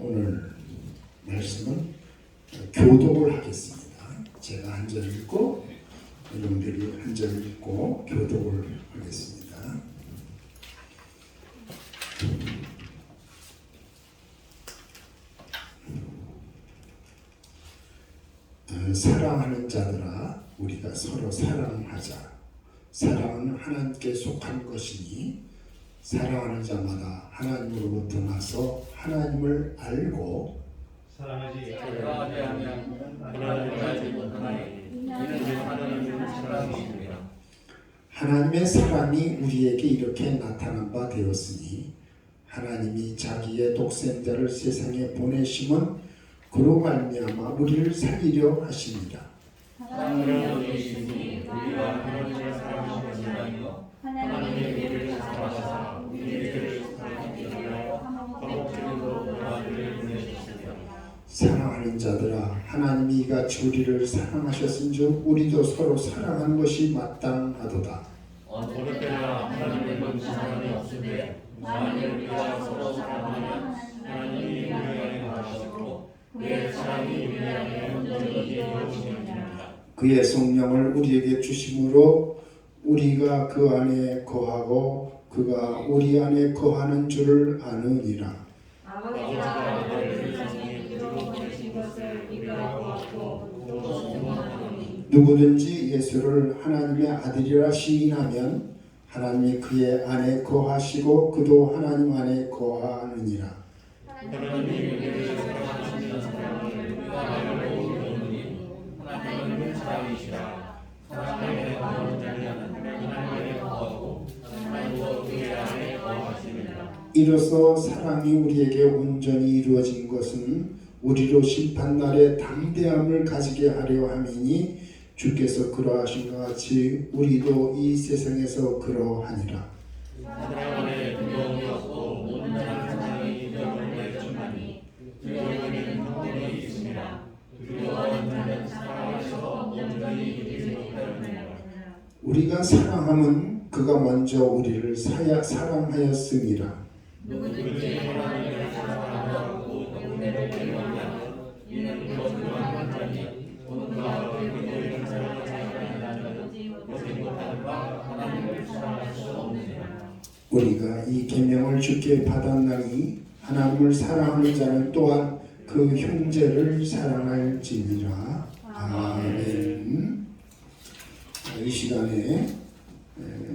오늘 말씀은 교독을 하겠습니다. 제가 한 절 읽고 여러분들이 한 절 읽고 교독을 하겠습니다. 사랑하는 자들아, 우리가 서로 사랑하자. 사랑은 하나님께 속한 것이니 사랑하는 자마다 하나님으로부터 나서 하나님을 알고 사랑하지 아니하면 하나님을 알지 못하나니 이는 하나님을 사랑하십니다. 하나님의 사랑이 우리에게 이렇게 나타난 바 되었으니 하나님이 자기의 독생자를 세상에 보내심은 그로 말미암아 우리를 살리려 하십니다. 하나님이시니 우리가 하나님을 사랑하는 것이 아니요 하나님이 우리를 사랑하사 우리를 사랑하기 위하여 한복적으로 아들을 보내셨습니다. 사랑하는 자들아, 하나님이 이같이 우리를 사랑하셨은즉 우리도 서로 사랑하는 것이 마땅하도다. 어느 때나 하나님을 사랑이 없으되 만일 우리가 서로 사랑하면 하나님이 우리 안에 거하시고 그의 사랑이 우리 안에 온전히 이루어지느니라. 그의 성령을 우리에게 주심으로 우리가 그 안에 거하고 그가 우리 안에 거하는 줄을 아느니라. 아버지가 아들을 세상에 보내신 것을 우리가 보았고 또 소망하노니 누구든지 예수를 하나님의 아들이라 시인하면 하나님이 그의 안에 거하시고 그도 하나님 안에 거하느니라. 하나님이 우리를 사랑하시는 사랑을 우리가 알고 있노니 하나님은 사랑이시라. 사랑에 거하는 자는 하나님 안에 거하고 하나님도 그의 안에 거하시느니라. 이로써 사랑이 우리에게 온전히 이루어진 것은 우리로 심판날에 담대함을 가지게 하려 함이니 주께서 그러하신 것 같이 우리도 이 세상에서 그러하니라. 사랑 안에 두려움이 없고 온전한 사랑이 두려움을 내쫓나니 두려움에는 형벌이 있습니다. 두려워하는 자는 사랑에서 온전히 이기지 못하느니라. 우리가 사랑함은 그가 먼저 우리를 사랑하였음이라. 누구든지 하나님을 사랑하고 은혜를 배우면 이는 거듭난 자니 온과 그리스도를 사랑하지 아니하는 자는 보지 못하는 바 하나님을 사랑할 수 없느니라. 우리가 이 계명을 주께 받았나니 하나님을 사랑하는 자는 또한 그 형제를 사랑할지니라. 아멘. 이 시간에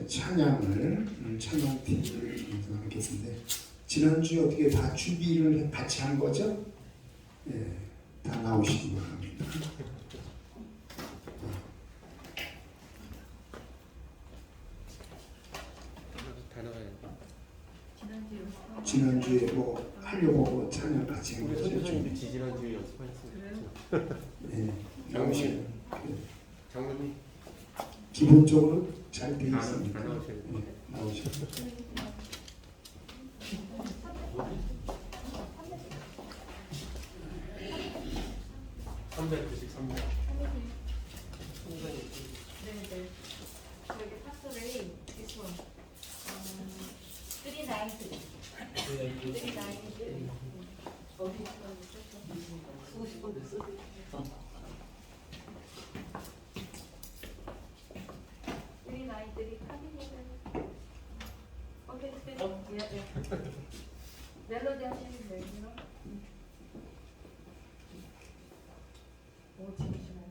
찬양팀을 인정하겠는데 지난주에 어떻게 다 준비를 같이 한 거죠? 다 나오시기 바랍니다. 지난주에 뭐 하려고 찬양 같이 한 거죠? 지지난주에 연습하셨어요. 네, 나오시요. 장로님 기본적으로 잘 되어 있습니다. 나오셔요. 나오시요. 393번. 네네. 저기 파스레이 this one. 393. 393. 어디 쓰고 싶은데 쓰. 멜로디 하시면 돼요. 오, 재밌어요.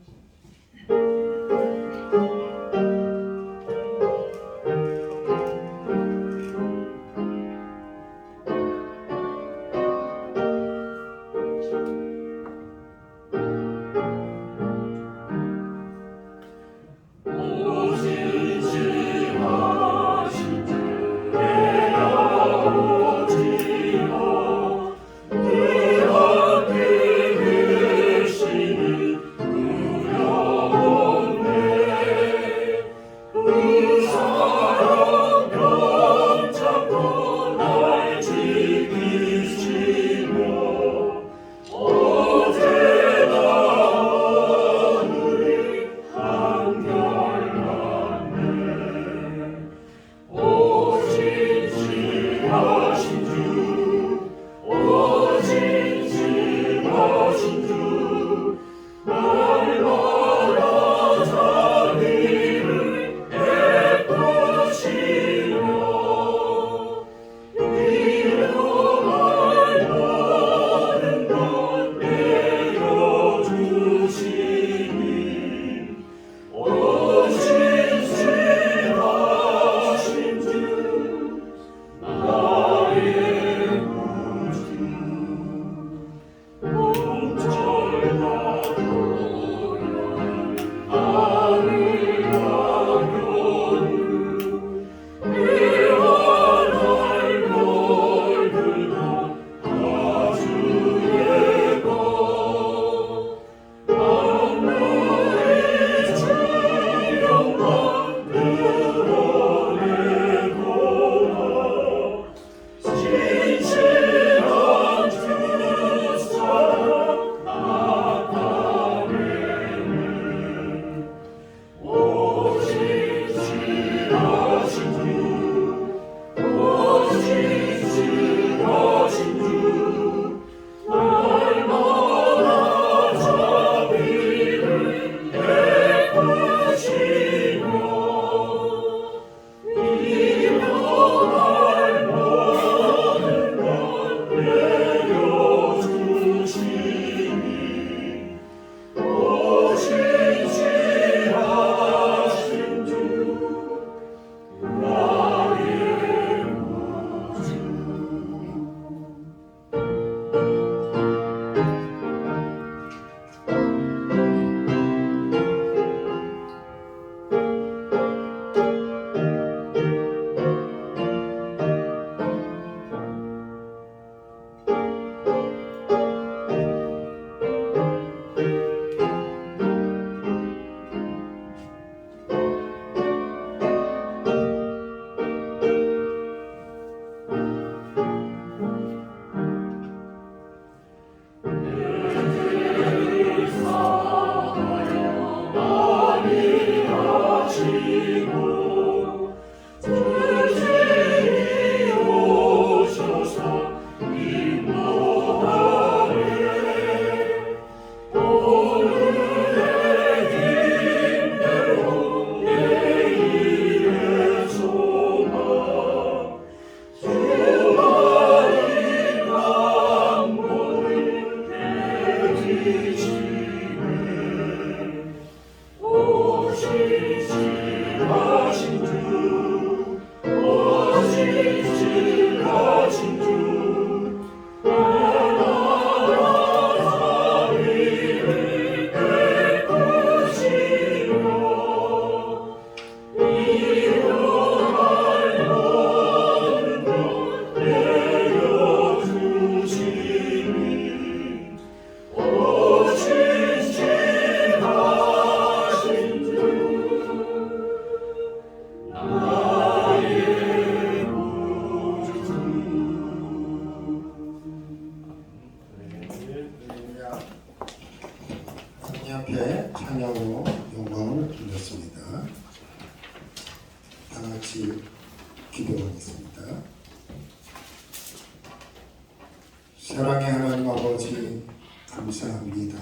하나님 아버지 감사합니다.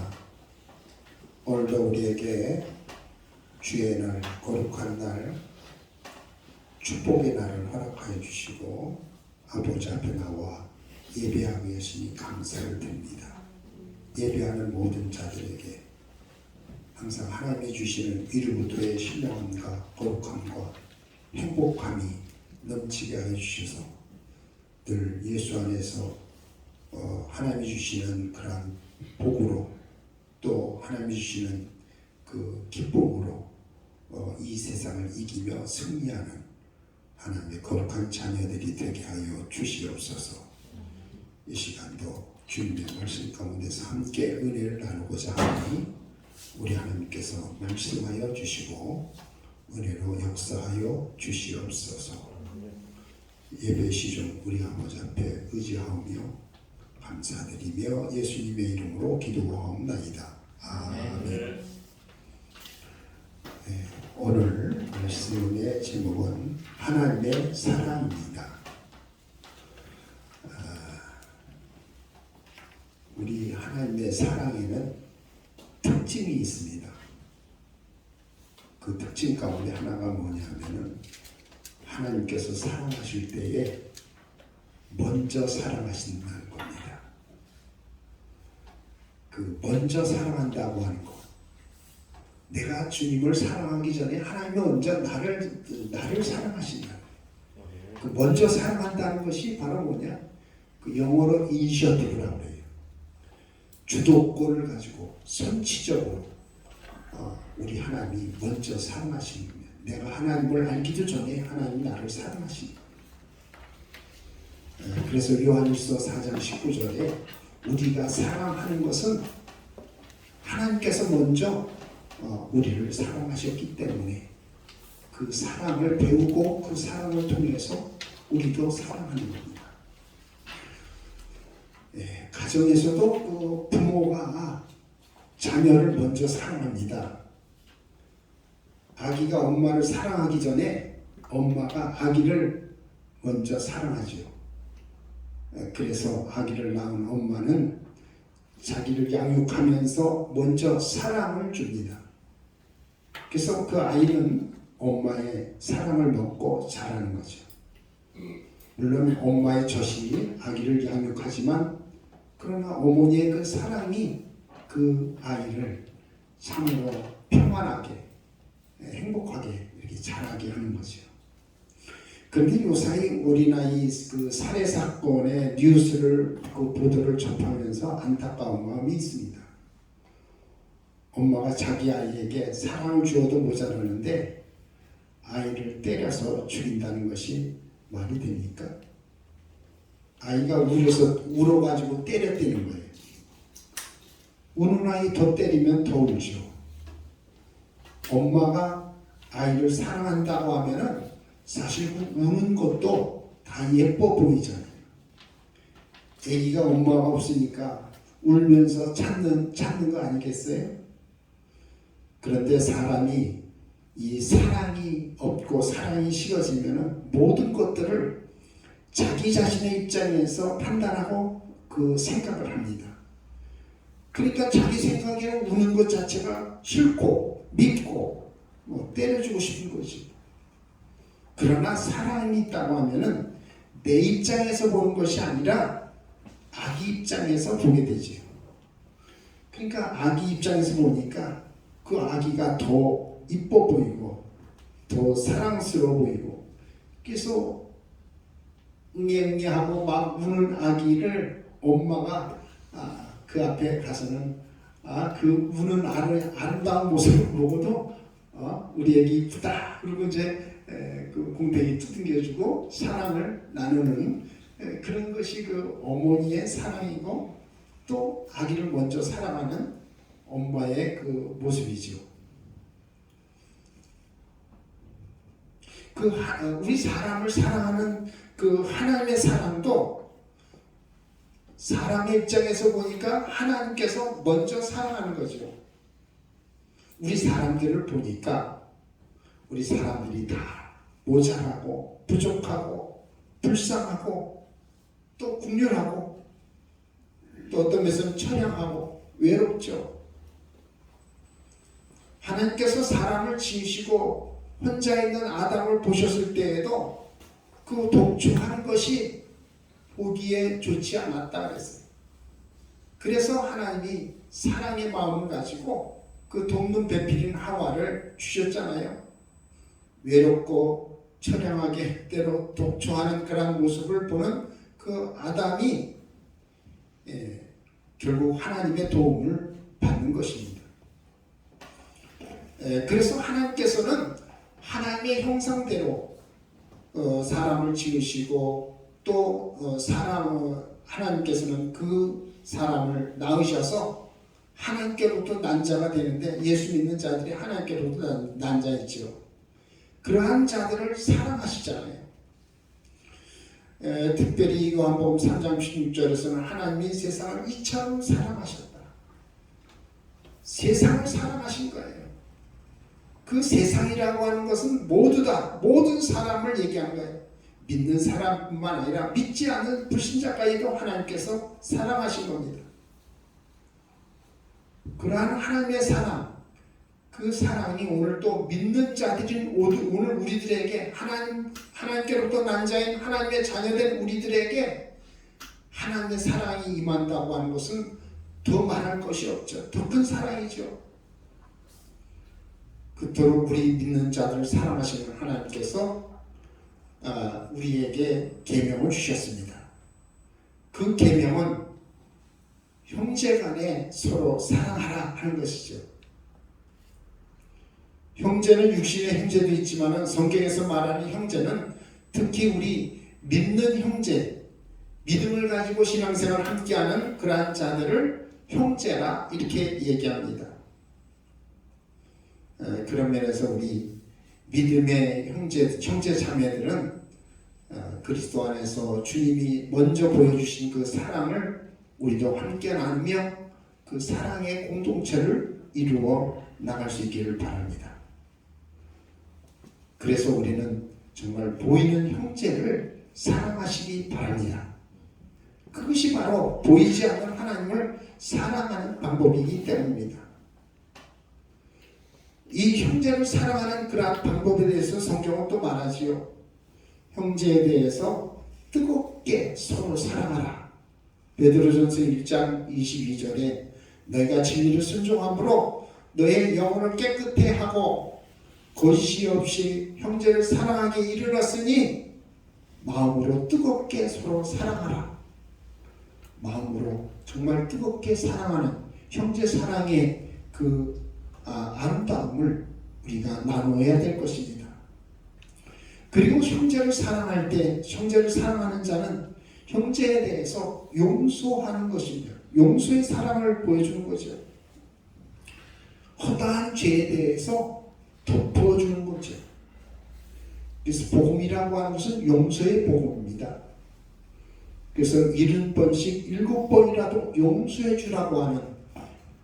오늘도 우리에게 주의 날, 거룩한 날, 축복의 날을 허락하여 주시고 아버지 앞에 나와 예배하고 계시니 감사를 드립니다. 예배하는 모든 자들에게 항상 하나님이 주시는 위로부터의 신령함과 거룩함과 행복함이 넘치게 하여 주셔서 늘 예수 안에서 하나님이 주시는 그런 복으로 또 하나님이 주시는 그 기쁨으로 이 세상을 이기며 승리하는 하나님의 거룩한 자녀들이 되게 하여 주시옵소서. 이 시간도 주님의 말씀 가운데서 함께 은혜를 나누고자 하니 우리 하나님께서 말씀하여 주시고 은혜로 역사하여 주시옵소서. 예배 시중 우리 아버지 앞에 의지하오며 감사드리며 예수님의 이름으로 기도하옵나이다. 아멘. 네, 오늘 말씀의 제목은 하나님의 사랑입니다. 우리 하나님의 사랑에는 특징이 있습니다. 그 특징 가운데 하나가 뭐냐면은 하나님께서 사랑하실 때에 먼저 사랑하신다는 겁니다. 그 먼저 사랑한다고 하는 것. 내가 주님을 사랑하기 전에 하나님이 먼저 나를 사랑하신다. 그 먼저 사랑한다는 것이 바로 뭐냐? 그 영어로 이니셔티브라고 해요. 주도권을 가지고 선취적으로 우리 하나님이 먼저 사랑하시는 거예요. 내가 하나님을 알기도 전에 하나님이 나를 사랑하시는 거예요. 그래서 요한일서 4장 19절에 우리가 사랑하는 것은 하나님께서 먼저 우리를 사랑하셨기 때문에 그 사랑을 배우고 그 사랑을 통해서 우리도 사랑하는 겁니다. 가정에서도 그 부모가 자녀를 먼저 사랑합니다. 아기가 엄마를 사랑하기 전에 엄마가 아기를 먼저 사랑하죠. 그래서 아기를 낳은 엄마는 자기를 양육하면서 먼저 사랑을 줍니다. 그래서 그 아이는 엄마의 사랑을 먹고 자라는 거죠. 물론 엄마의 젖이 아기를 양육하지만 그러나 어머니의 그 사랑이 그 아이를 참으로 평안하게 행복하게 이렇게 자라게 하는 거죠. 그런데 요사이 우리나라 그 살해 사건의 뉴스를 그 보도를 접하면서 안타까운 마음이 있습니다. 엄마가 자기 아이에게 사랑을 주어도 모자라는데 아이를 때려서 죽인다는 것이 말이 됩니까? 아이가 울어가지고 때렸다는 거예요. 우는 아이 더 때리면 더 울죠. 엄마가 아이를 사랑한다고 하면은 사실 우는 것도 다 예뻐 보이잖아요. 아기가 엄마가 없으니까 울면서 찾는 거 아니겠어요? 그런데 사람이 이 사랑이 없고 사랑이 식어지면은 모든 것들을 자기 자신의 입장에서 판단하고 그 생각을 합니다. 그러니까 자기 생각에는 우는 것 자체가 싫고 밉고 때려주고 싶은 거지. 그러나 사랑이 있다고 하면은 내 입장에서 보는 것이 아니라 아기 입장에서 보게 되죠. 그러니까 아기 입장에서 보니까 그 아기가 더 이뻐 보이고 더 사랑스러워 보이고 그래서 응애응애하고 막 우는 아기를 엄마가 그 앞에 가서는 그 우는 아름다운 모습을 보고도 우리 애기 이쁘다 그리고 이제 그 공댕이 뜯겨주고 사랑을 나누는 그런 것이 그 어머니의 사랑이고 또 아기를 먼저 사랑하는 엄마의 그 모습이죠. 우리 사람을 사랑하는 그 하나님의 사랑도 사람의 입장에서 보니까 하나님께서 먼저 사랑하는 거죠. 우리 사람들을 보니까 우리 사람들이 다 모자라고 부족하고 불쌍하고 또 국률하고 또 어떤 면에서는 처량하고 외롭죠. 하나님께서 사람을 지으시고 혼자 있는 아담을 보셨을 때에도 그 독촉하는 것이 보기에 좋지 않았다 그랬어요. 그래서 하나님이 사랑의 마음을 가지고 그 돕는 배필인 하와를 주셨잖아요. 외롭고 처량하게 때로 독촉하는 그런 모습을 보는 그 아담이 결국 하나님의 도움을 받는 것입니다. 그래서 하나님께서는 하나님의 형상대로 사람을 지으시고 또 하나님께서는 그 사람을 낳으셔서 하나님께로부터 난 자가 되는데, 예수 믿는 자들이 하나님께로부터 난 자이죠. 그러한 자들을 사랑하시잖아요. 특별히 요한복음 3장 16절에서는 하나님이 세상을 이처럼 사랑하셨다. 세상을 사랑하신 거예요. 그 세상이라고 하는 것은 모두 다 모든 사람을 얘기한 거예요. 믿는 사람뿐만 아니라 믿지 않는 불신자까지도 하나님께서 사랑하신 겁니다. 그러한 하나님의 사랑, 그 사랑이 오늘 또 믿는 자들인 오늘 우리들에게 하나님께로부터 난 자인 하나님의 자녀된 우리들에게 하나님의 사랑이 임한다고 하는 것은 더 말할 것이 없죠. 더 큰 사랑이죠. 그토록 우리 믿는 자들을 사랑하시는 하나님께서 우리에게 계명을 주셨습니다. 그 계명은 형제간에 서로 사랑하라 하는 것이죠. 형제는 육신의 형제도 있지만 성경에서 말하는 형제는 특히 우리 믿는 형제, 믿음을 가지고 신앙생활을 함께하는 그러한 자들을 형제라 이렇게 얘기합니다. 그런 면에서 우리 믿음의 형제 자매들은 그리스도 안에서 주님이 먼저 보여주신 그 사랑을 우리도 함께 나누며 그 사랑의 공동체를 이루어 나갈 수 있기를 바랍니다. 그래서 우리는 정말 보이는 형제를 사랑하시기 바랍니다. 그것이 바로 보이지 않는 하나님을 사랑하는 방법이기 때문입니다. 이 형제를 사랑하는 그러한 방법에 대해서 성경은 또 말하지요. 형제에 대해서 뜨겁게 서로 사랑하라. 베드로전서 1장 22절에 너희가 진리를 순종함으로 너의 영혼을 깨끗해 하고 거짓이 없이 형제를 사랑하게 이르렀으니 마음으로 뜨겁게 서로 사랑하라. 마음으로 정말 뜨겁게 사랑하는 형제 사랑의 그 아름다움을 우리가 나누어야 될 것입니다. 그리고 형제를 사랑할 때 형제를 사랑하는 자는 형제에 대해서 용서하는 것입니다. 용서의 사랑을 보여주는 거죠. 허다한 죄에 대해서 덮어주는 거죠. 그래서 복음이라고 하는 것은 용서의 복음입니다. 그래서 70번씩 7번이라도 용서해 주라고 하는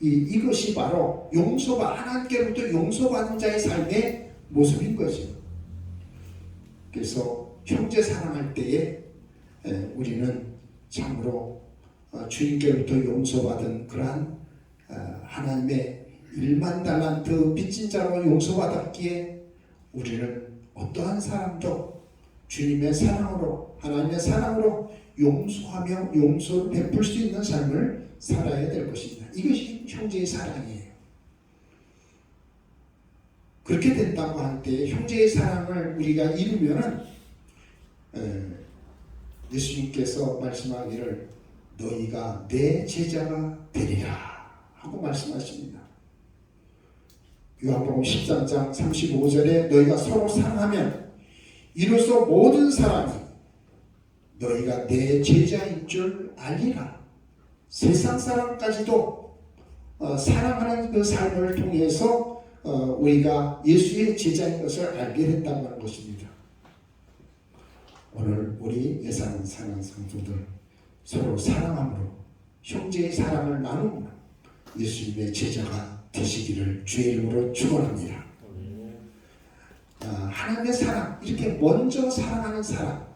이것이 바로 하나님께로부터 용서받은 자의 삶의 모습인 거죠. 그래서 형제 사랑할 때에 우리는 참으로 주님께로부터 용서받은 그러한 하나님의 1만 달란트 빚진 자로 용서받았기에 우리는 어떠한 사람도 주님의 사랑으로 하나님의 사랑으로 용서하며 용서를 베풀 수 있는 삶을 살아야 될 것입니다. 이것이 형제의 사랑이에요. 그렇게 된다고 할 때 형제의 사랑을 우리가 이루면은 예수님께서 말씀하기를 너희가 내 제자가 되리라 하고 말씀하십니다. 요한복음 13장 35절에 너희가 서로 사랑하면 이로써 모든 사람이 너희가 내 제자인 줄 알리라. 세상 사람까지도 사랑하는 그 삶을 통해서 우리가 예수의 제자인 것을 알게 된다고 하는 것입니다. 오늘 우리 예산 사랑 성도들 서로 사랑함으로 형제의 사랑을 나누며 예수님의 제자가 되시기를 주의 이름으로 축원합니다. 하나님의 사랑, 이렇게 먼저 사랑하는 사랑,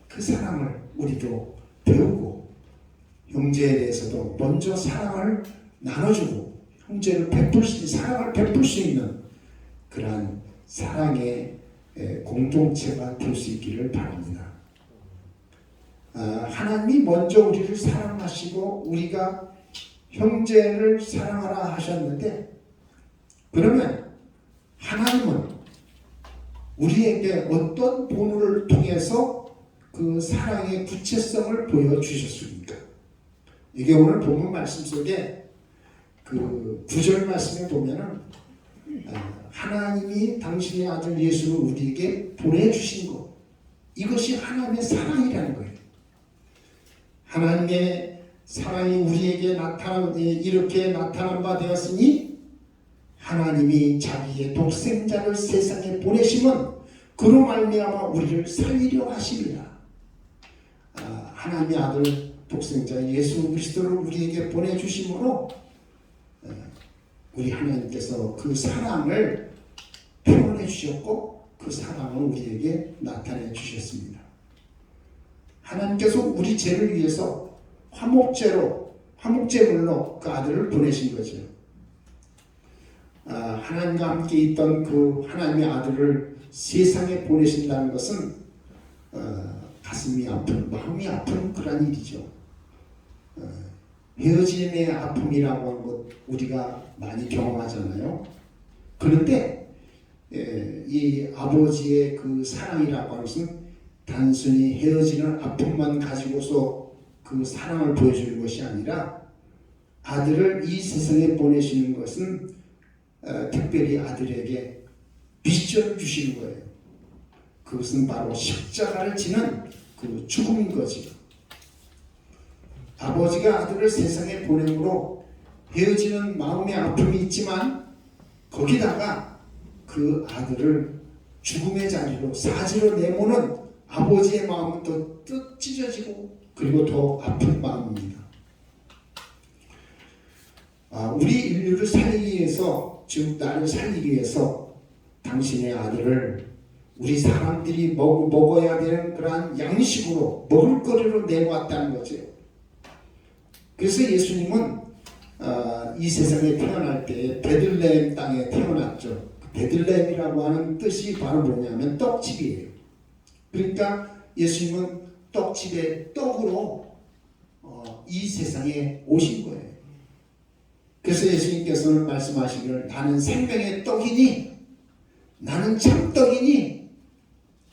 그 사랑을 우리도 배우고 형제에 대해서도 먼저 사랑을 나눠주고 형제를 사랑을 베풀 수 있는 그러한 사랑의 공동체가 될 수 있기를 바랍니다. 하나님이 먼저 우리를 사랑하시고 우리가 형제를 사랑하라 하셨는데, 그러면 하나님은 우리에게 어떤 본을 통해서 그 사랑의 구체성을 보여주셨습니까? 이게 오늘 본문 말씀 속에 그 9절 말씀에 보면은 하나님이 당신의 아들 예수를 우리에게 보내주신 것, 이것이 하나님의 사랑이라는 거예요. 하나님의 사랑이 우리에게 이렇게 나타난 바 되었으니 하나님이 자기의 독생자를 세상에 보내심은 그로 말미암아 우리를 살리려 하심이라. 하나님의 아들 독생자 예수 그리스도를 우리에게 보내주심으로 우리 하나님께서 그 사랑을 표현해 주셨고 그 사랑을 우리에게 나타내 주셨습니다. 하나님께서 우리 죄를 위해서 화목제물로 그 아들을 보내신 거죠. 하나님과 함께 있던 그 하나님의 아들을 세상에 보내신다는 것은 가슴이 아픈, 마음이 아픈 그런 일이죠. 헤어짐의 아픔이라고 하는 것 우리가 많이 경험하잖아요. 그런데 이 아버지의 그 사랑이라고 하는 것은 단순히 헤어지는 아픔만 가지고서 그 사랑을 보여주는 것이 아니라 아들을 이 세상에 보내시는 것은 특별히 아들에게 미션을 주시는 거예요. 그것은 바로 십자가를 지는 그 죽음인 거지. 아버지가 아들을 세상에 보내므로 헤어지는 마음의 아픔이 있지만 거기다가 그 아들을 죽음의 자리로 사지로 내모는 아버지의 마음은 더 찢어지고 그리고 더 아픈 마음입니다. 우리 인류를 살리기 위해서, 즉 나를 살리기 위해서 당신의 아들을 우리 사람들이 먹어야 되는 그러한 양식으로 먹을거리로 내놓았다는 거죠. 그래서 예수님은 이 세상에 태어날 때 베들레헴 땅에 태어났죠. 베들레헴이라고 하는 뜻이 바로 뭐냐면 떡집이에요. 그러니까 예수님은 떡집의 떡으로 이 세상에 오신 거예요. 그래서 예수님께서는 말씀하시기를 나는 생명의 떡이니 나는 참떡이니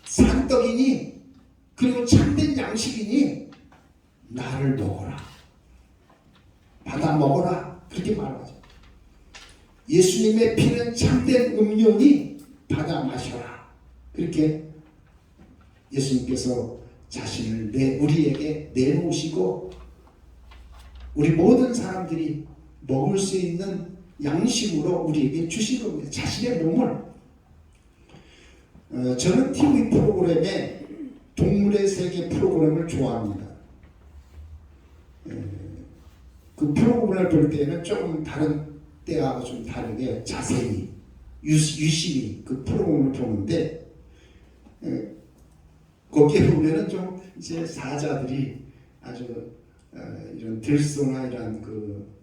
산떡이니 그리고 참된 양식이니 나를 먹어라, 받아 먹어라, 그렇게 말하죠. 예수님의 피는 참된 음료니 받아 마셔라, 그렇게 예수님께서 자신을 우리에게 내놓으시고 우리 모든 사람들이 먹을 수 있는 양식으로 우리에게 주신 겁니다. 자신의 몸을. 저는 TV 프로그램에 동물의 세계 프로그램을 좋아합니다. 그 프로그램을 볼 때는 조금 다른 때하고 좀 다르게 자세히 유심히 그 프로그램을 보는데 거기에 보면은 좀 이제 사자들이 아주 이런 들소나 이런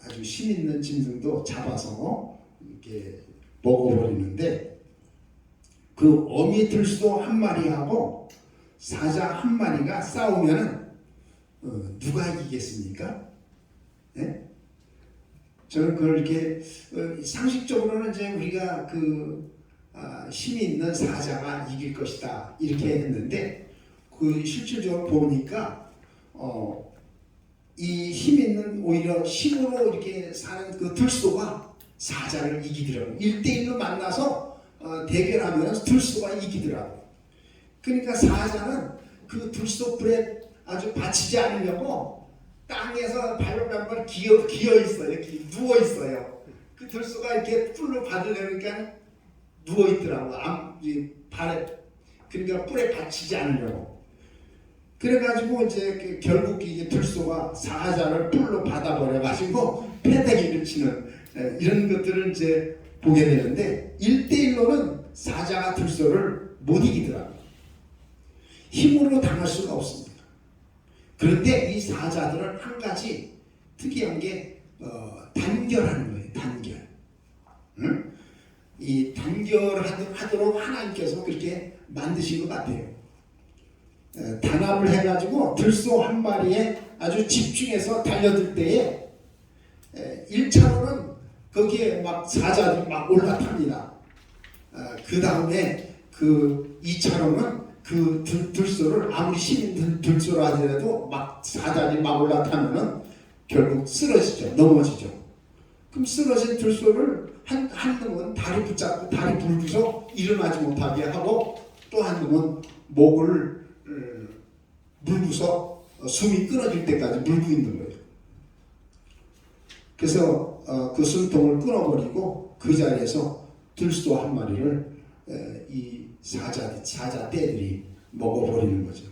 아주 힘 있는 짐승도 잡아서 이렇게 먹어버리는데 그 어미 들소 한 마리하고 사자 한 마리가 싸우면은 누가 이기겠습니까? 네? 저는 그걸 이렇게 상식적으로는 이제 우리가 힘이 있는 사자가 이길 것이다 이렇게 했는데 그 실질적으로 보니까 이 힘 있는 오히려 힘으로 이렇게 사는 그 들소가 사자를 이기더라고요. 1대1로 만나서 대결하면 들소가 이기더라고요. 그러니까 사자는 그 들소 뿔에 아주 받치지 않으려고 땅에서 발로 한번 기어 있어요. 이렇게 누워 있어요. 그 들소가 이렇게 뿔로 받으려니까 누워 있더라고. 발에, 그러니까 뿔에 받치지 않으려고. 그래가지고 이제 결국 이게 들소가 사자를 뿔로 받아버려가지고 패대기를 치는 이런 것들을 이제 보게 되는데 1대1로는 사자가 들소를 못 이기더라고요. 힘으로 당할 수가 없습니다. 그런데 이 사자들은 한 가지 특이한 게 단결하는 거예요. 단결. 응? 이 단결하도록 하나님께서 그렇게 만드신 것 같아요. 단합을 해가지고 들소 한 마리에 아주 집중해서 달려들 때에 1차로는 거기에 막 사자들이 막 올라탑니다. 그 다음에 그 2차로는 그 들소를 아무리 시민 들소라 하더라도 막 사자들이 막 올라타면은 결국 쓰러지죠. 넘어지죠. 그럼 쓰러진 들소를 한 놈은 다리 붙잡고 다리 불고서 일어나지 못하게 하고 또 한 놈은 목을 물고서 숨이 끊어질 때까지 물고 있는 거예요. 그래서 그 숨통을 끊어버리고 그 자리에서 들소 한 마리를 이 사자 떼들이 먹어버리는 거죠.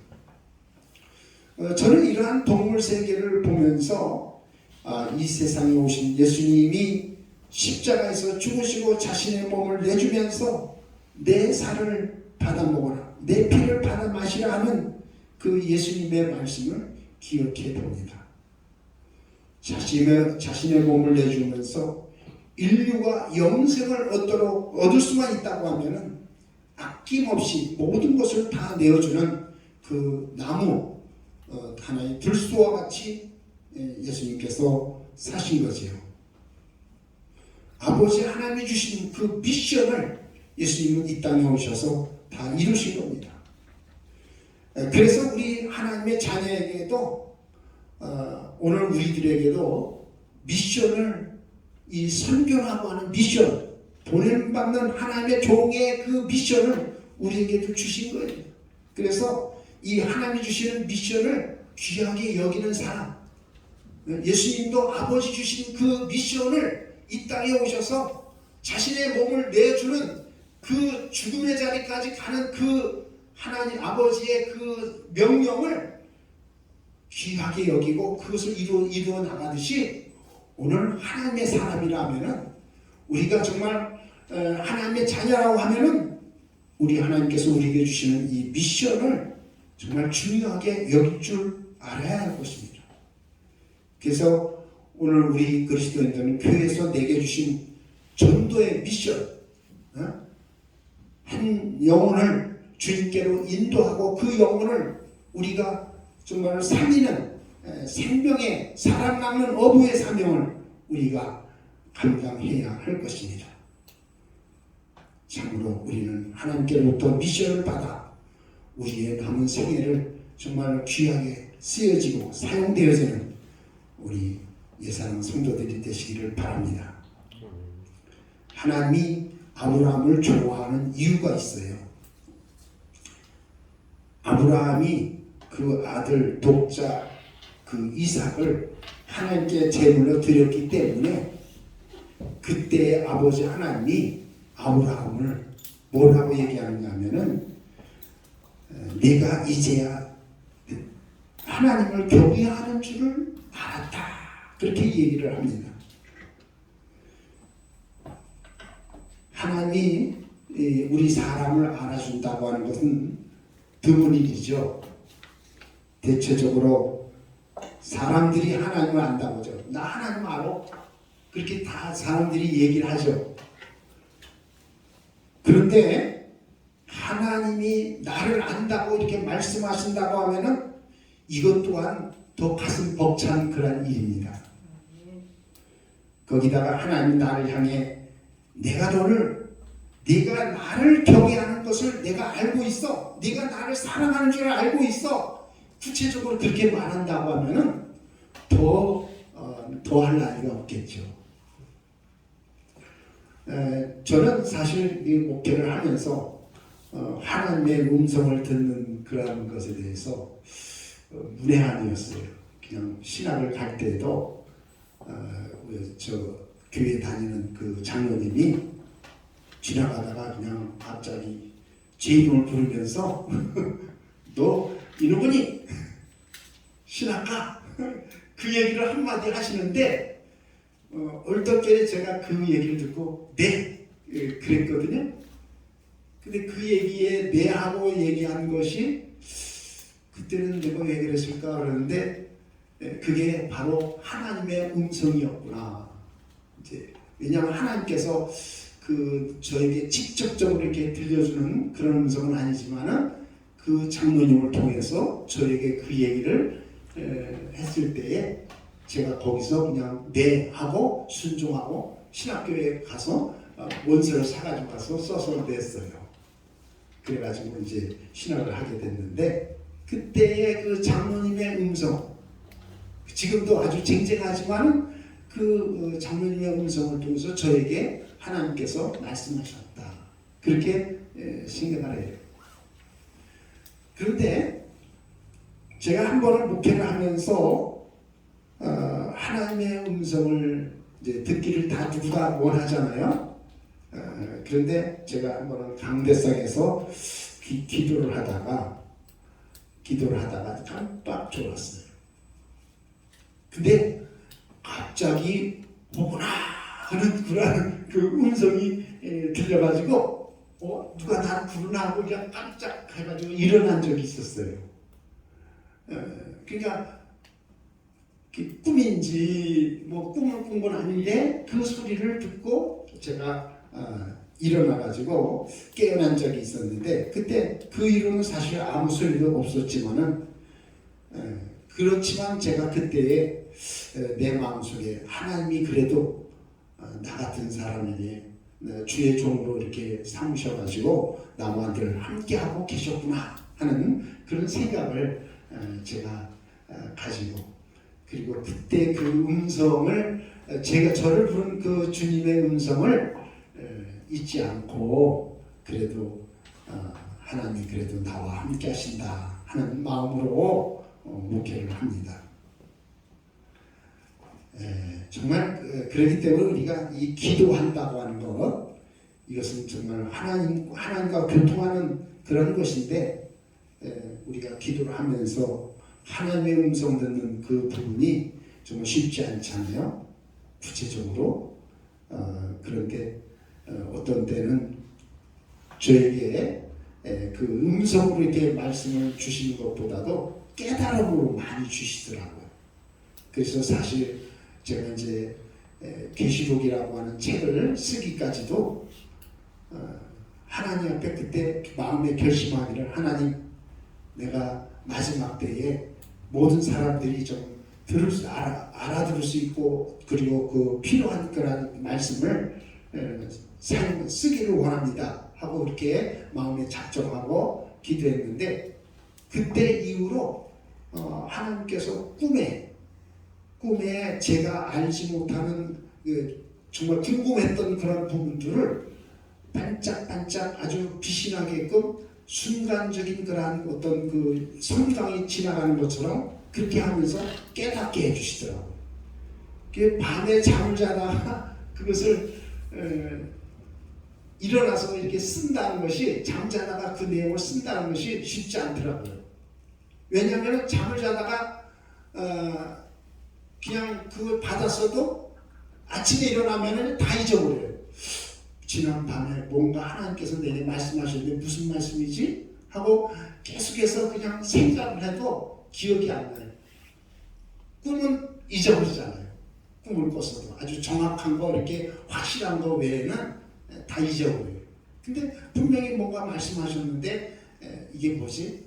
저는 이러한 동물 세계를 보면서 이 세상에 오신 예수님이 십자가에서 죽으시고 자신의 몸을 내주면서 내 살을 받아 먹어라, 내 피를 받아 마시라 하는 그 예수님의 말씀을 기억해 봅니다. 자신의 몸을 내주면서 인류가 영생을 얻을 수만 있다고 하면은 아낌없이 모든 것을 다 내어주는 그 나무 하나의 들소와 같이 예수님께서 사신 거지요. 아버지 하나님이 주신 그 미션을 예수님은 이 땅에 오셔서 다 이루신 겁니다. 그래서 우리 하나님의 자녀에게도 오늘 우리들에게도 미션을 이 선교라고 하는 미션, 보냄받는 하나님의 종의 그 미션을 우리에게도 주신 거예요. 그래서 이 하나님이 주시는 미션을 귀하게 여기는 사람, 예수님도 아버지 주신 그 미션을 이 땅에 오셔서 자신의 몸을 내주는 그 죽음의 자리까지 가는 그 하나님 아버지의 그 명령을 귀하게 여기고 그것을 이루어 나가듯이 오늘 하나님의 사람이라면은 우리가 정말 하나님의 자녀라고 하면은 우리 하나님께서 우리에게 주시는 이 미션을 정말 중요하게 여길 줄 알아야 할 것입니다. 그래서 오늘 우리 그리스도인들은 교회에서 내게 주신 전도의 미션, 한 영혼을 주님께로 인도하고 그 영혼을 우리가 정말 살리는 생명의 사람 낚는 어부의 사명을 우리가 감당해야 할 것입니다. 참으로 우리는 하나님께로부터 미션을 받아 우리의 남은 생애를 정말 귀하게 쓰여지고 사용되어지는 우리 예사랑 성도들이 되시기를 바랍니다. 하나님이 아브라함을 좋아하는 이유가 있어요. 아브라함이 그 아들 독자 그 이삭을 하나님께 제물로 드렸기 때문에 그때 아버지 하나님이 아브라함을 뭐라고 얘기하느냐 하면은 내가 이제야 하나님을 경외하는 줄을 알았다, 그렇게 얘기를 합니다. 하나님이 우리 사람을 알아준다고 하는 것은 드문 일이죠. 대체적으로 사람들이 하나님을 안다고 하죠. 나 하나님 알아? 그렇게 다 사람들이 얘기를 하죠. 그런데 하나님이 나를 안다고 이렇게 말씀하신다고 하면은 이것 또한 더 가슴 벅찬 그런 일입니다. 거기다가 하나님 나를 향해 네가 나를 경외하는 것을 내가 알고 있어, 네가 나를 사랑하는 줄 알고 있어, 구체적으로 그렇게 말한다고 하면은 더 할 나위가 없겠죠. 저는 사실 이 목회를 하면서 하나님의 음성을 듣는 그런 것에 대해서 문외한이었어요. 그냥 신학을 갈 때도 저 교회 다니는 그 장로님이 지나가다가 그냥 갑자기 제 이름을 부르면서 너 이놈이니 신학가 그 얘기를 한마디 하시는데 얼떨결에 제가 그 얘기를 듣고 네 그랬거든요. 근데 그 얘기에 네 하고 얘기한 것이 그때는 내가 왜 그랬을까 그러는데 그게 바로 하나님의 음성이었구나. 이제 왜냐하면 하나님께서 저에게 직접적으로 이렇게 들려주는 그런 음성은 아니지만은 그 장로님을 통해서 저에게 그 얘기를 했을 때에 제가 거기서 그냥 네 하고 순종하고 신학교에 가서 원서를 사가지고 가서 써서 냈어요. 그래가지고 이제 신학을 하게 됐는데 그때의 그 장로님의 음성, 지금도 아주 쟁쟁하지만 그 장로님의 음성을 통해서 저에게 하나님께서 말씀하셨다. 그렇게 생각을 해요. 그런데 제가 한 번을 목회를 하면서 하나님의 음성을 이제 듣기를 다 누구나 원하잖아요. 그런데 제가 한 번은 강대상에서 기도를 하다가 깜빡 졸았어요. 근데 갑자기 오구나 하는 그 음성이 들려가지고 누가 나를 부르나 하고 그냥 깜짝 해가지고 일어난 적이 있었어요. 그러니까 꿈인지 뭐 꿈을 꾼 건 아닌데 그 소리를 듣고 제가 일어나가지고 깨어난 적이 있었는데 그때 그 이후로는 사실 아무 소리도 없었지만은 그렇지만 제가 그때에 내 마음속에 하나님이 그래도 나 같은 사람에게 주의 종으로 이렇게 삼으셔가지고 나와 늘 함께하고 계셨구나 하는 그런 생각을 제가 가지고 그리고 그때 그 음성을 제가 저를 부른 그 주님의 음성을 잊지 않고 그래도 하나님이 그래도 나와 함께 하신다 하는 마음으로 목회를 합니다. 정말 그렇기 때문에 우리가 이 기도한다고 하는 것 이것은 정말 하나님과 교통하는 그런 것인데 우리가 기도를 하면서 하나님의 음성 듣는 그 부분이 정말 쉽지 않잖아요. 구체적으로 그런데 어떤 때는 저에게 그 음성으로 이렇게 말씀을 주시는 것보다도 깨달음으로 많이 주시더라고요. 그래서 사실 제가 이제 계시록이라고 하는 책을 쓰기까지도 하나님 앞에 그때 마음에 결심하기를 하나님 내가 마지막 때에 모든 사람들이 좀 알아들을 수 있고 그리고 그 필요한 그런 말씀을 쓰기를 원합니다 하고 이렇게 마음에 작정하고 기도했는데 그때 이후로 하나님께서 꿈에 제가 알지 못하는 정말 궁금했던 그런 부분들을 반짝반짝 아주 빛이 나게끔 순간적인 그러한 어떤 그 성강이 지나가는 것처럼 그렇게 하면서 깨닫게 해주시더라고요. 밤에 잠을 자다가 그것을 일어나서 이렇게 쓴다는 것이 잠자다가 그 내용을 쓴다는 것이 쉽지 않더라고요. 왜냐하면 잠을 자다가 그냥 그걸 받았어도 아침에 일어나면 다 잊어버려요. 지난 밤에 뭔가 하나님께서 내게 말씀하셨는데 무슨 말씀이지? 하고 계속해서 그냥 생각을 해도 기억이 안 나요. 꿈은 잊어버리잖아요. 꿈을 꿨어도 아주 정확한 거 이렇게 확실한 거 외에는 다 잊어버려요. 근데 분명히 뭔가 말씀하셨는데 이게 뭐지?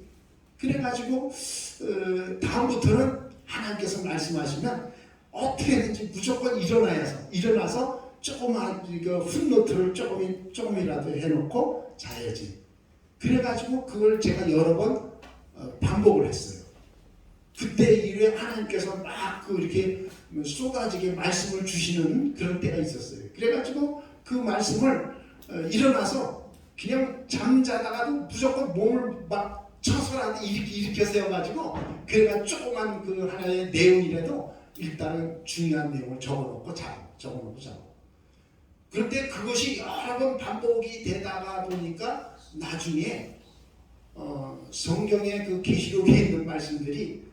그래가지고 다음부터는 하나님께서 말씀하시면 어떻게든지 무조건 일어나서 조그만 풋노트를 조금이라도 해놓고 자야지. 그래가지고 그걸 제가 여러 번 반복을 했어요. 그때 이후에 하나님께서 막 이렇게 쏟아지게 말씀을 주시는 그런 때가 있었어요. 그래가지고 그 말씀을 일어나서 그냥 잠자다가도 무조건 몸을 막 쳐서라도 일으켜 세워가지고 그래가 조그만 그 하나의 내용이라도 일단은 중요한 내용을 적어놓고 자고 그런데 그것이 여러 번 반복이 되다가 보니까 나중에 성경의 그 계시록에 있는 말씀들이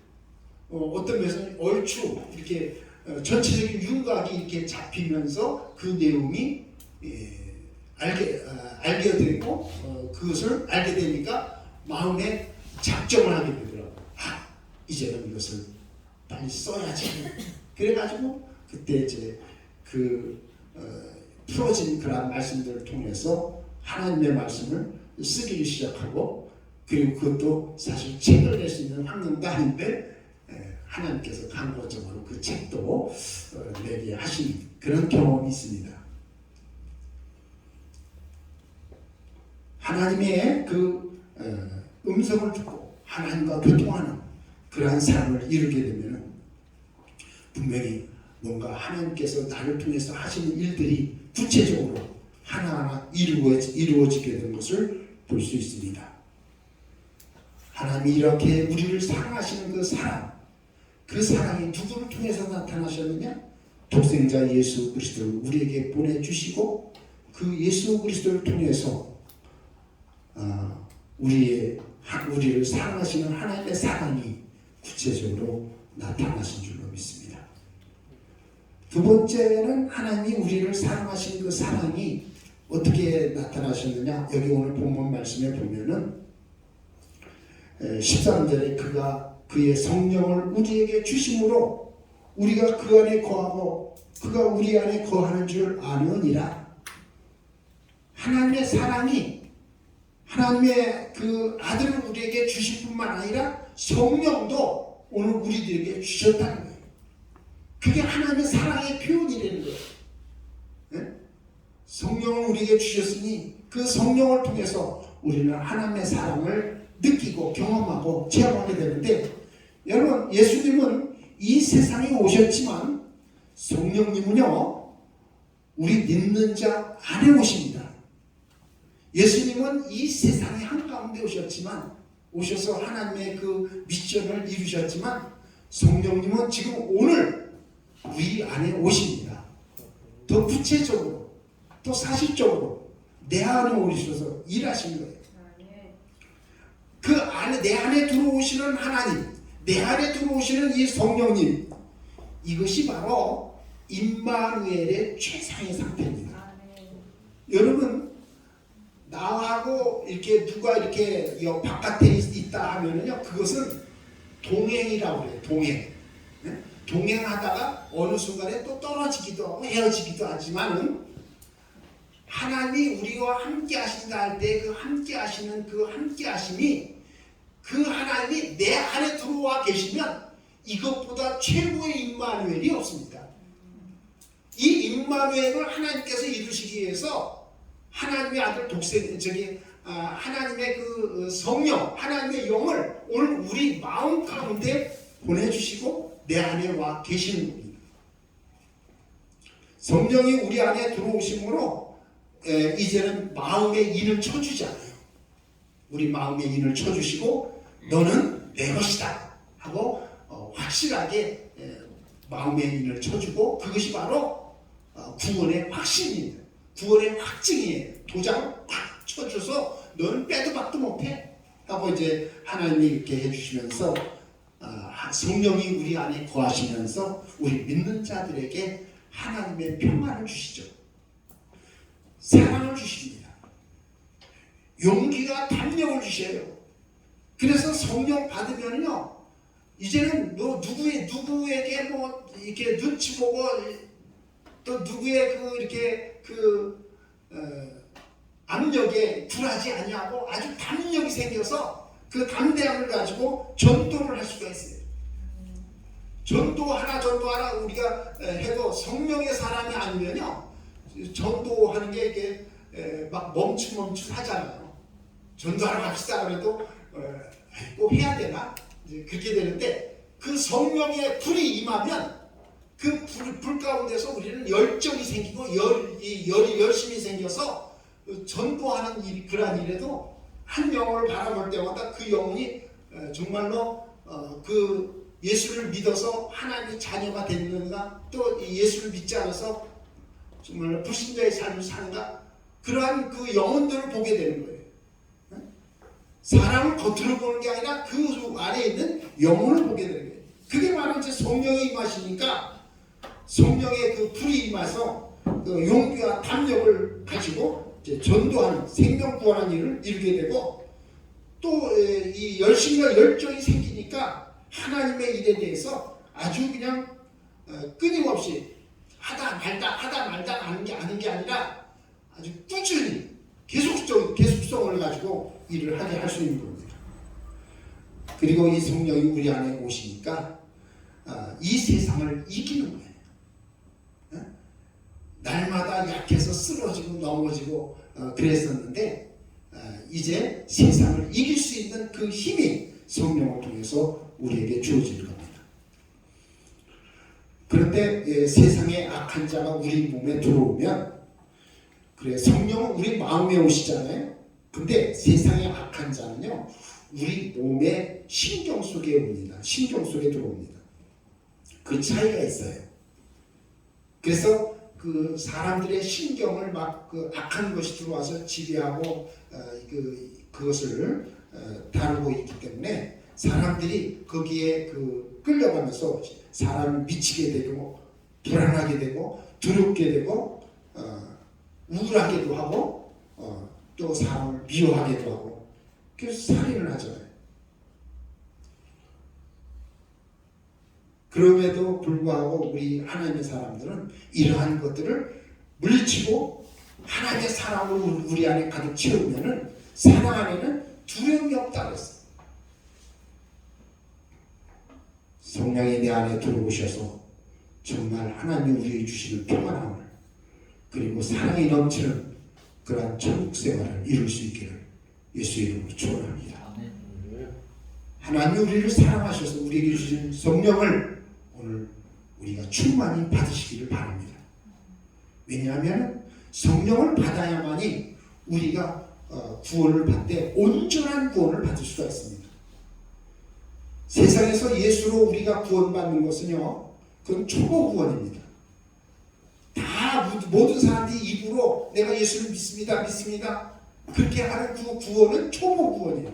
어떤 면에서는 얼추 이렇게 전체적인 윤곽이 이렇게 잡히면서 그 내용이 알게 되고 그것을 알게 되니까 마음에 작정을 하게 되더라고요. 이제는 이것을 빨리 써야지. 그래가지고 그때 이제 풀어진 그런 말씀들을 통해서 하나님의 말씀을 쓰기 시작하고, 그리고 그것도 사실 책을 낼 수 있는 환경도 아닌데 하나님께서 강구적으로 그 책도 내게 하신 그런 경험이 있습니다. 하나님의 그 음성을 듣고 하나님과 교통하는 그러한 삶을 이루게 되면 분명히 뭔가 하나님께서 나를 통해서 하시는 일들이 구체적으로 하나하나 이루어지게 된 것을 볼 수 있습니다. 하나님이 이렇게 우리를 사랑하시는 그 사랑이 누구를 통해서 나타나셨느냐? 독생자 예수 그리스도를 우리에게 보내주시고, 그 예수 그리스도를 통해서 우리를 사랑하시는 하나님의 사랑이 구체적으로 나타나신 줄로 믿습니다. 두 번째는 하나님이 우리를 사랑하신 그 사랑이 어떻게 나타나셨느냐? 여기 오늘 본문 말씀에 보면은 13절에 그의 성령을 우리에게 주심으로 우리가 그 안에 거하고 그가 우리 안에 거하는 줄 아느니라. 하나님의 사랑이 하나님의 그 아들을 우리에게 주실 뿐만 아니라 성령도 오늘 우리들에게 주셨다는 거예요. 그게 하나님의 사랑의 표현이라는 거예요. 네? 성령을 우리에게 주셨으니 그 성령을 통해서 우리는 하나님의 사랑을 느끼고 경험하고 체험하게 되는데, 여러분, 예수님은 이 세상에 오셨지만 성령님은요 우리 믿는 자 안에 오십니다. 예수님은 이 세상의 한가운데 오셔서 하나님의 그 미션을 이루셨지만, 성령님은 지금 오늘 우리 안에 오십니다. 더 구체적으로, 더 사실적으로 내 안에 오셔서 일하시는 거예요. 그 안에, 내 안에 들어오시는 하나님, 내 안에 들어오시는 이 성령님, 이것이 바로 임마누엘의 최상의 상태입니다. 여러분, 나하고 이렇게 누가 이렇게 바깥에 있다 하면은요, 그것은 동행이라고 그래요. 동행. 동행하다가 어느 순간에 또 떨어지기도 하고 헤어지기도 하지만은, 하나님이 우리와 함께 하신다 할 때 그 함께 하시는 그 함께 하심이, 그 하나님이 내 안에 들어와 계시면 이것보다 최고의 임마누엘이 없습니다. 이 임마누엘을 하나님께서 이루시기 위해서 하나님의 아들 하나님의 그 성령, 하나님의 영을 오늘 우리 마음 가운데 보내주시고 내 안에 와 계시는 겁니다. 성령이 우리 안에 들어오심으로 이제는 마음의 인을 쳐주지 않아요. 우리 마음의 인을 쳐주시고 너는 내 것이다 하고 확실하게 마음의 인을 쳐주고, 그것이 바로 구원의 확신입니다. 구원의 확증이에요. 도장을 꽉 쳐줘서 너는 빼도 박도 못해 하고 이제 하나님이 이렇게 해주시면서 성령이 우리 안에 거하시면서 우리 믿는 자들에게 하나님의 평안을 주시죠. 사랑을 주십니다. 용기와 담력을 주셔요. 그래서 성령 받으면요, 이제는 뭐 누구에게 뭐 이렇게 눈치 보고 또 누구의 압력에 굴하지 아니하고 아주 담력이 생겨서 그 담대함을 가지고 전도를 할 수가 있어요. 전도하라 우리가 해도 성령의 사람이 아니면요, 전도하는 게 이렇게 막 멈칫하잖아요. 전도하러 갑시다 그래도 꼭 해야 되나? 이제 그렇게 되는데, 그 성령의 불이 임하면 그 불 가운데서 우리는 열정이 생기고 열이 열심히 생겨서 전도하는 그러한 일에도 한 영혼을 바라볼 때마다 그 영혼이 정말로 그 예수를 믿어서 하나님의 자녀가 됐는가, 또 예수를 믿지 않아서 정말로 불신자의 삶을 사는가, 그러한 그 영혼들을 보게 되는 거예요. 사람을 겉으로 보는 게 아니라 그 안에 있는 영혼을 보게 되는 거예요. 그게 바로 이제 성령이 임하시니까, 성령의 그 불이 임해서 그 용기와 담력을 가지고 이제 전도하는, 생명 구원하는 일을 이루게 되고, 또 이 열심과 열정이 생기니까 하나님의 일에 대해서 아주 그냥 끊임없이 하다 말다 하는 게 아니라 아주 꾸준히 계속성을 가지고 일을 하게 할 수 있는 겁니다. 그리고 이 성령이 우리 안에 오시니까 이 세상을 이기는 거예요. 날마다 약해서 쓰러지고 넘어지고 그랬었는데 이제 세상을 이길 수 있는 그 힘이 성령을 통해서 우리에게 주어질 겁니다. 그런데 세상의 악한 자가 우리 몸에 들어오면 그래 성령은 우리 마음에 오시잖아요. 근데 세상의 악한 자는요 우리 몸의 신경 속에 옵니다. 신경 속에 들어옵니다. 그 차이가 있어요. 그래서 그 사람들의 신경을 막 그 악한 것이 들어와서 지배하고 그것을 다루고 있기 때문에 사람들이 거기에 그 끌려가면서 사람을 미치게 되고 불안하게 되고 두렵게 되고 우울하게도 하고 또 사람을 미워하게도 하고 그래서 살인을 하잖아요. 그럼에도 불구하고 우리 하나님의 사람들은 이러한 것들을 물리치고 하나님의 사랑을 우리 안에 가득 채우면은 사랑 안에는 두려움이 없다고 했어요. 성령이 내 안에 들어오셔서 정말 하나님이 우리에게 주시는 평안함을 그리고 사랑이 넘치는 그러한 천국 생활을 이룰 수 있기를 예수 이름으로 축원합니다. 하나님 우리를 사랑하셔서 우리에게 주신 성령을 오늘 우리가 충만히 받으시기를 바랍니다. 왜냐하면 성령을 받아야만이 우리가 구원을 받되 온전한 구원을 받을 수가 있습니다. 세상에서 예수로 우리가 구원받는 것은요 그건 초보 구원입니다. 다 모든 사람들이 입으로 내가 예수를 믿습니다 그렇게 하는 그 구원은 초보 구원이에요.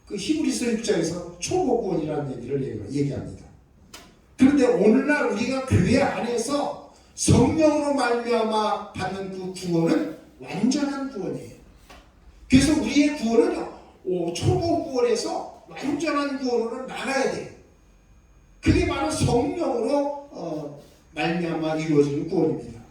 그 히브리서 6장에서 초보 구원이라는 얘기를 얘기합니다. 그런데 오늘날 우리가 교회 안에서 성령으로 말미암아 받는 그 구원은 완전한 구원이에요. 그래서 우리의 구원은 초보 구원에서 완전한 구원으로 나가야 돼요. 그게 바로 성령으로 말미암아 이루어지는 구원입니다.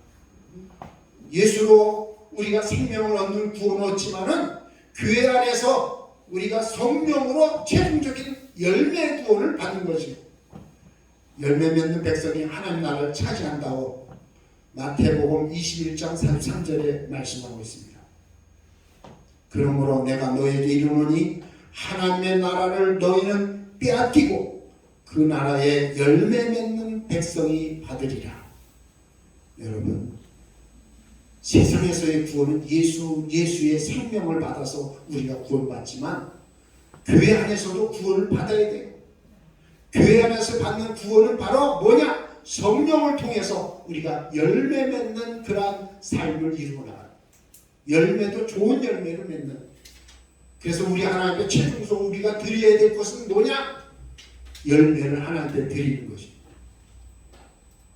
예수로 우리가 생명을 얻는 구원을 얻지만은 교회 안에서 우리가 성령으로 최종적인 열매 구원을 받는 것이고 열매 맺는 백성이 하나님 나라를 차지한다고 마태복음 21장 33절에 말씀하고 있습니다. 그러므로 내가 너에게 이르노니 하나님의 나라를 너희는 빼앗기고 그 나라에 열매 맺는 백성이 받으리라. 여러분 세상에서의 구원은 예수의 생명을 받아서 우리가 구원받지만 교회 안에서도 구원을 받아야 돼요. 교회 안에서 받는 구원은 바로 뭐냐? 성령을 통해서 우리가 열매 맺는 그러한 삶을 이루어 나가요. 열매도 좋은 열매를 맺는. 그래서 우리 하나님께 최종적으로 우리가 드려야 될 것은 뭐냐? 열매를 하나님께 드리는 것입니다.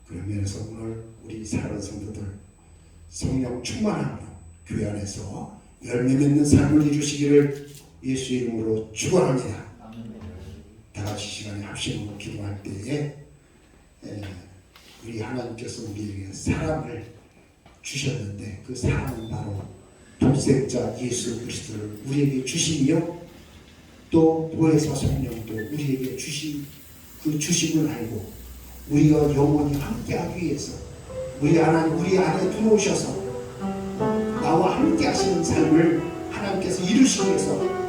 그런 면에서 오늘 우리 사랑하는 성도들 성령 충만함으로 교회 안에서 열매 맺는 삶을 이루시기를 예수 이름으로 축원합니다. 다 같이 시간에 합심으로 기도할 때에 우리 하나님께서 우리에게 사랑을 주셨는데 그 사랑은 바로 독생자 예수 그리스도를 우리에게 주시며 또 보혜사 성령도 우리에게 주신 그 주심을 알고 우리가 영원히 함께하기 위해서 우리 하나님 우리 안에 들어오셔서 나와 함께하시는 삶을 하나님께서 이루시기 위해서